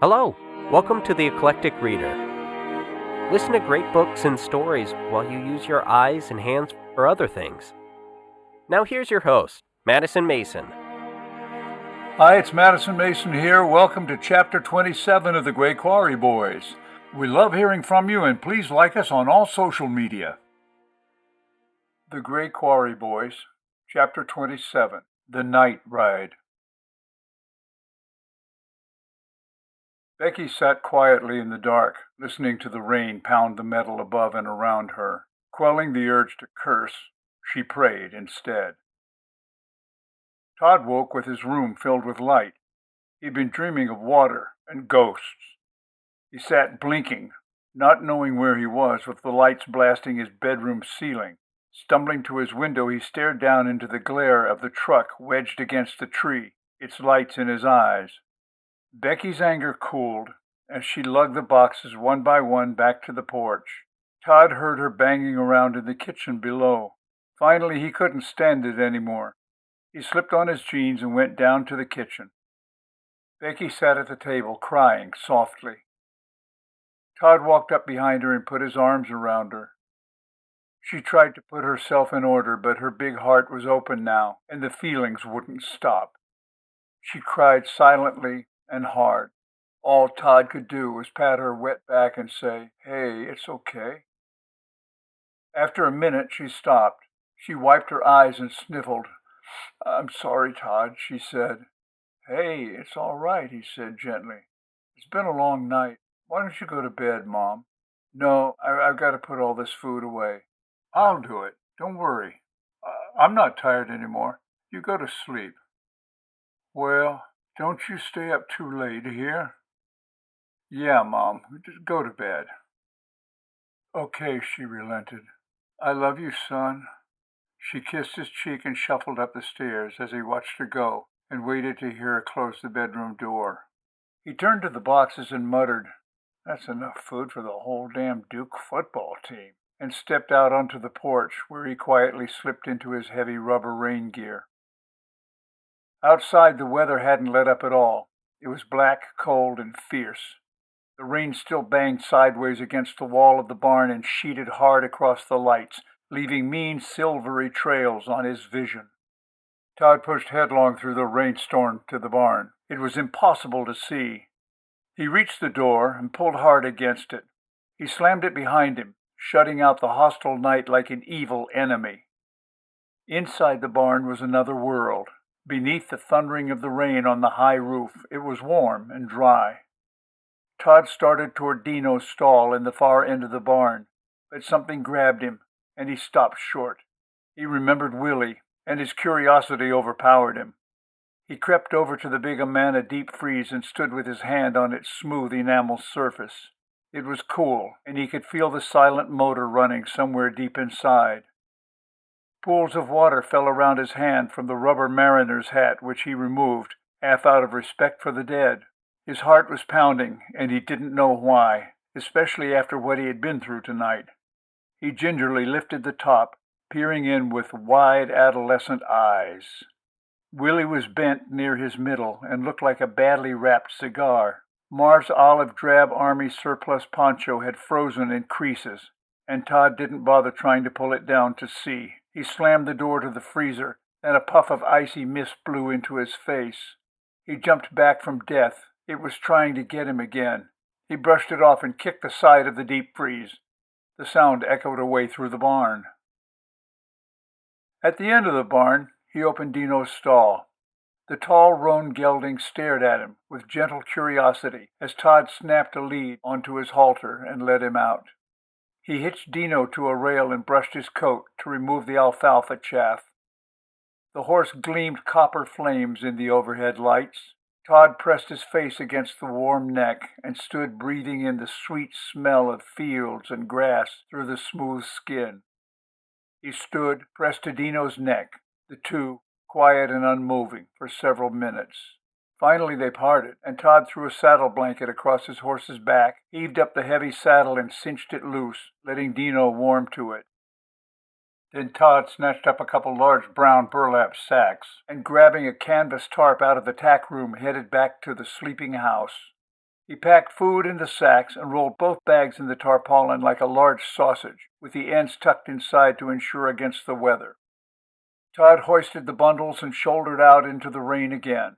Hello, welcome to the Eclectic Reader. Listen to great books and stories while you use your eyes and hands for other things. Now here's your host, Madison Mason. Hi, it's Madison Mason here. Welcome to Chapter 27 of The Great Quarry Boys. We love hearing from you, and please like us on all social media. The Great Quarry Boys, Chapter 27, The Night Ride. Becky sat quietly in the dark, listening to the rain pound the metal above and around her. Quelling the urge to curse, she prayed instead. Todd woke with his room filled with light. He'd been dreaming of water and ghosts. He sat blinking, not knowing where he was, with the lights blasting his bedroom ceiling. Stumbling to his window, he stared down into the glare of the truck wedged against the tree, its lights in his eyes. Becky's anger cooled as she lugged the boxes one by one back to the porch. Todd heard her banging around in the kitchen below. Finally, he couldn't stand it anymore. He slipped on his jeans and went down to the kitchen. Becky sat at the table, crying softly. Todd walked up behind her and put his arms around her. She tried to put herself in order, but her big heart was open now, and the feelings wouldn't stop. She cried silently and hard. All Todd could do was pat her wet back and say, "Hey, it's okay." After a minute, she stopped. She wiped her eyes and sniffled. "I'm sorry, Todd," she said. "Hey, it's all right," he said gently. "It's been a long night. Why don't you go to bed, Mom?" "No, I've got to put all this food away." "I'll do it. Don't worry. I'm not tired anymore. You go to sleep." "Well, don't you stay up too late, here?" "Yeah, Mom. Just go to bed." "Okay," she relented. "I love you, son." She kissed his cheek and shuffled up the stairs as he watched her go and waited to hear her close the bedroom door. He turned to the boxes and muttered, "That's enough food for the whole damn Duke football team," and stepped out onto the porch where he quietly slipped into his heavy rubber rain gear. Outside, the weather hadn't let up at all. It was black, cold, and fierce. The rain still banged sideways against the wall of the barn and sheeted hard across the lights, leaving mean silvery trails on his vision. Todd pushed headlong through the rainstorm to the barn. It was impossible to see. He reached the door and pulled hard against it. He slammed it behind him, shutting out the hostile night like an evil enemy. Inside the barn was another world. Beneath the thundering of the rain on the high roof, it was warm and dry. Todd started toward Dino's stall in the far end of the barn, but something grabbed him, and he stopped short. He remembered Willie, and his curiosity overpowered him. He crept over to the big Amana deep freeze and stood with his hand on its smooth enamel surface. It was cool, and he could feel the silent motor running somewhere deep inside. Pools of water fell around his hand from the rubber mariner's hat, which he removed, half out of respect for the dead. His heart was pounding, and he didn't know why, especially after what he had been through tonight. He gingerly lifted the top, peering in with wide adolescent eyes. Willie was bent near his middle and looked like a badly wrapped cigar. Marv's olive drab army surplus poncho had frozen in creases, and Todd didn't bother trying to pull it down to see. He slammed the door to the freezer, and a puff of icy mist blew into his face. He jumped back from death. It was trying to get him again. He brushed it off and kicked the side of the deep freeze. The sound echoed away through the barn. At the end of the barn, he opened Dino's stall. The tall roan gelding stared at him with gentle curiosity as Todd snapped a lead onto his halter and led him out. He hitched Dino to a rail and brushed his coat to remove the alfalfa chaff. The horse gleamed copper flames in the overhead lights. Todd pressed his face against the warm neck and stood breathing in the sweet smell of fields and grass through the smooth skin. He stood pressed to Dino's neck, the two quiet and unmoving for several minutes. Finally they parted, and Todd threw a saddle blanket across his horse's back, heaved up the heavy saddle and cinched it loose, letting Dino warm to it. Then Todd snatched up a couple large brown burlap sacks, and grabbing a canvas tarp out of the tack room, headed back to the sleeping house. He packed food into sacks and rolled both bags in the tarpaulin like a large sausage, with the ends tucked inside to ensure against the weather. Todd hoisted the bundles and shouldered out into the rain again.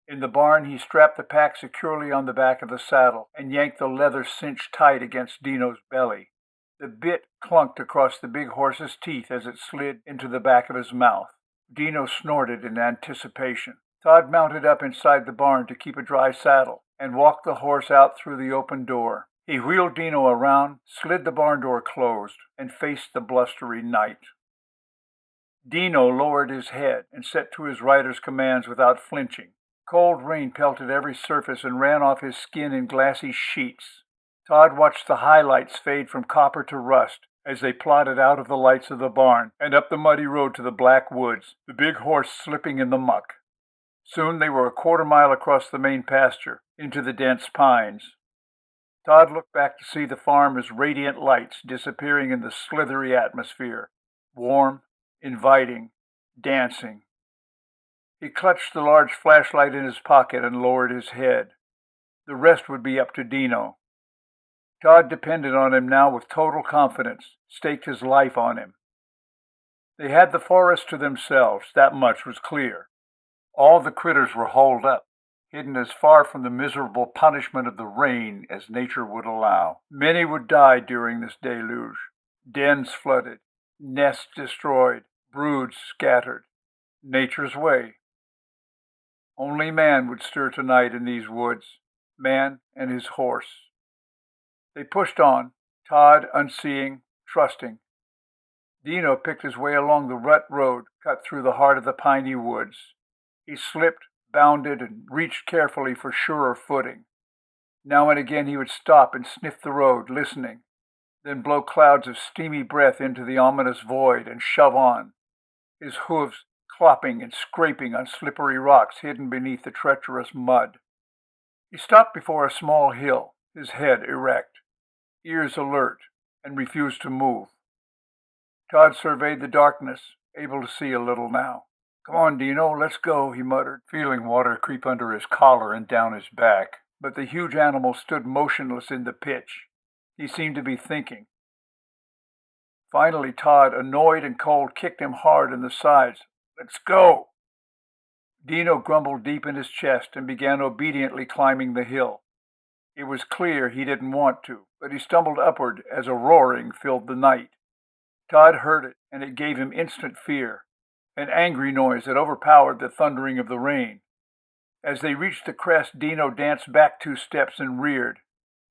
In the barn, he strapped the pack securely on the back of the saddle and yanked the leather cinch tight against Dino's belly. The bit clunked across the big horse's teeth as it slid into the back of his mouth. Dino snorted in anticipation. Todd mounted up inside the barn to keep a dry saddle and walked the horse out through the open door. He wheeled Dino around, slid the barn door closed, and faced the blustery night. Dino lowered his head and set to his rider's commands without flinching. Cold rain pelted every surface and ran off his skin in glassy sheets. Todd watched the highlights fade from copper to rust as they plodded out of the lights of the barn and up the muddy road to the black woods, the big horse slipping in the muck. Soon they were a quarter-mile across the main pasture, into the dense pines. Todd looked back to see the farm as radiant lights disappearing in the slithery atmosphere, warm, inviting, dancing. He clutched the large flashlight in his pocket and lowered his head. The rest would be up to Dino. Todd depended on him now with total confidence, staked his life on him. They had the forest to themselves, that much was clear. All the critters were holed up, hidden as far from the miserable punishment of the rain as nature would allow. Many would die during this deluge. Dens flooded, nests destroyed, broods scattered. Nature's way. Only man would stir tonight in these woods, man and his horse. They pushed on, Todd unseeing, trusting. Dino picked his way along the rut road cut through the heart of the piney woods. He slipped, bounded, and reached carefully for surer footing. Now and again he would stop and sniff the road, listening, then blow clouds of steamy breath into the ominous void and shove on, his hooves clopping and scraping on slippery rocks hidden beneath the treacherous mud. He stopped before a small hill, his head erect, ears alert, and refused to move. Todd surveyed the darkness, able to see a little now. "Come on, Dino, let's go," he muttered, feeling water creep under his collar and down his back. But the huge animal stood motionless in the pitch. He seemed to be thinking. Finally, Todd, annoyed and cold, kicked him hard in the sides. "Let's go." Dino grumbled deep in his chest and began obediently climbing the hill. It was clear he didn't want to, but he stumbled upward as a roaring filled the night. Todd heard it, and it gave him instant fear, an angry noise that overpowered the thundering of the rain. As they reached the crest, Dino danced back 2 steps and reared.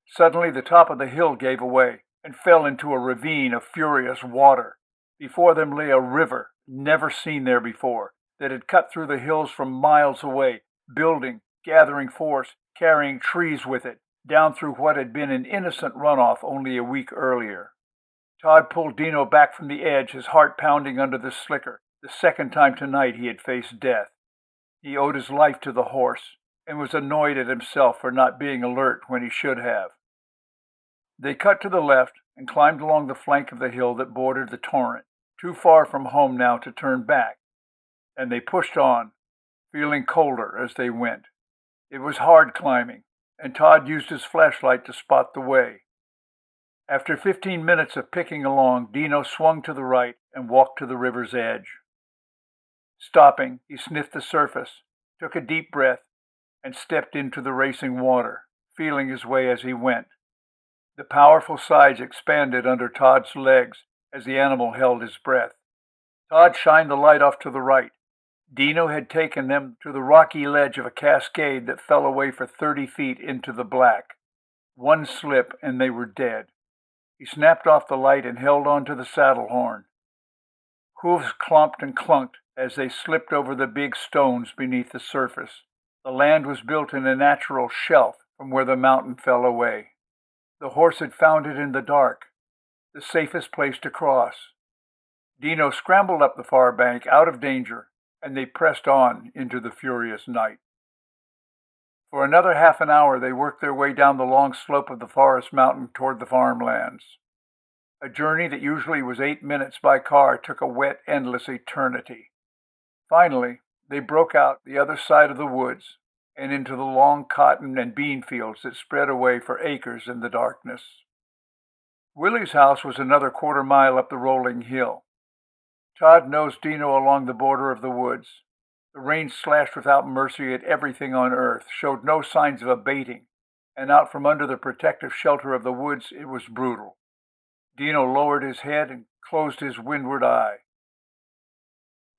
Suddenly the top of the hill gave away and fell into a ravine of furious water. Before them lay a river, never seen there before, that had cut through the hills from miles away, building, gathering force, carrying trees with it, down through what had been an innocent runoff only a week earlier. Todd pulled Dino back from the edge, his heart pounding under the slicker, the second time tonight he had faced death. He owed his life to the horse, and was annoyed at himself for not being alert when he should have. They cut to the left and climbed along the flank of the hill that bordered the torrent, too far from home now to turn back, and they pushed on, feeling colder as they went. It was hard climbing, and Todd used his flashlight to spot the way. After 15 minutes of picking along, Dino swung to the right and walked to the river's edge. Stopping, he sniffed the surface, took a deep breath, and stepped into the racing water, feeling his way as he went. The powerful sides expanded under Todd's legs as the animal held his breath. Todd shined the light off to the right. Dino had taken them to the rocky ledge of a cascade that fell away for 30 feet into the black. One slip and they were dead. He snapped off the light and held on to the saddle horn. Hooves clomped and clunked as they slipped over the big stones beneath the surface. The land was built in a natural shelf from where the mountain fell away. The horse had found it in the dark, the safest place to cross. Dino scrambled up the far bank, out of danger, and they pressed on into the furious night. For another half an hour they worked their way down the long slope of the forest mountain toward the farmlands. A journey that usually was 8 minutes by car took a wet, endless eternity. Finally, they broke out the other side of the woods and into the long cotton and bean fields that spread away for acres in the darkness. Willie's house was another quarter-mile up the rolling hill. Todd nosed Dino along the border of the woods. The rain slashed without mercy at everything on earth, showed no signs of abating, and out from under the protective shelter of the woods it was brutal. Dino lowered his head and closed his windward eye.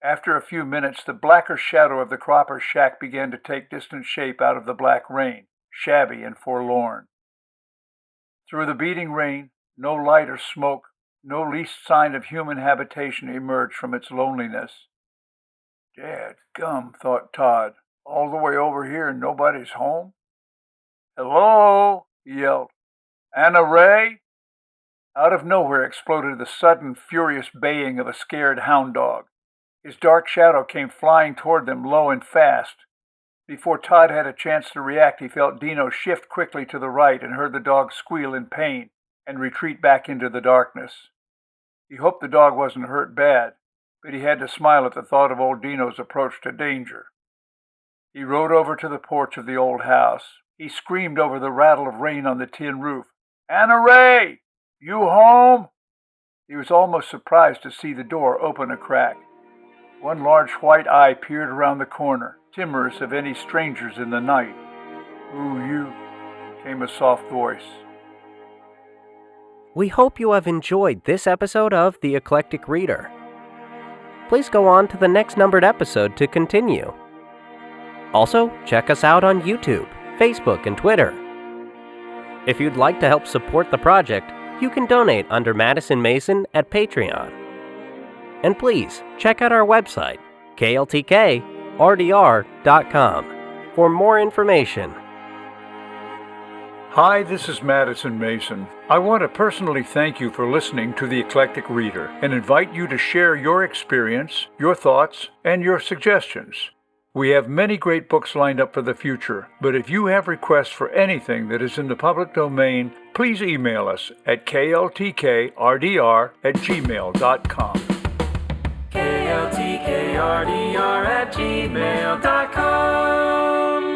After a few minutes, the blacker shadow of the cropper's shack began to take distant shape out of the black rain, shabby and forlorn. Through the beating rain, no light or smoke, no least sign of human habitation emerged from its loneliness. "Dadgum," thought Todd, "all the way over here and nobody's home?" "Hello?" he yelled. "Anna Ray?" Out of nowhere exploded the sudden, furious baying of a scared hound dog. His dark shadow came flying toward them, low and fast. Before Todd had a chance to react, he felt Dino shift quickly to the right and heard the dog squeal in pain and retreat back into the darkness. He hoped the dog wasn't hurt bad, but he had to smile at the thought of old Dino's approach to danger. He rode over to the porch of the old house. He screamed over the rattle of rain on the tin roof, "Anna Ray! You home?" He was almost surprised to see the door open a crack. One large white eye peered around the corner, timorous of any strangers in the night. "Who you?" came a soft voice. We hope you have enjoyed this episode of The Eclectic Reader. Please go on to the next numbered episode to continue. Also, check us out on YouTube, Facebook, and Twitter. If you'd like to help support the project, you can donate under Madison Mason at Patreon. And please check out our website, kltkrdr.com, for more information. Hi, this is Madison Mason. I want to personally thank you for listening to The Eclectic Reader and invite you to share your experience, your thoughts, and your suggestions. We have many great books lined up for the future, but if you have requests for anything that is in the public domain, please email us at kltkrdr@gmail.com. kltkrdr@gmail.com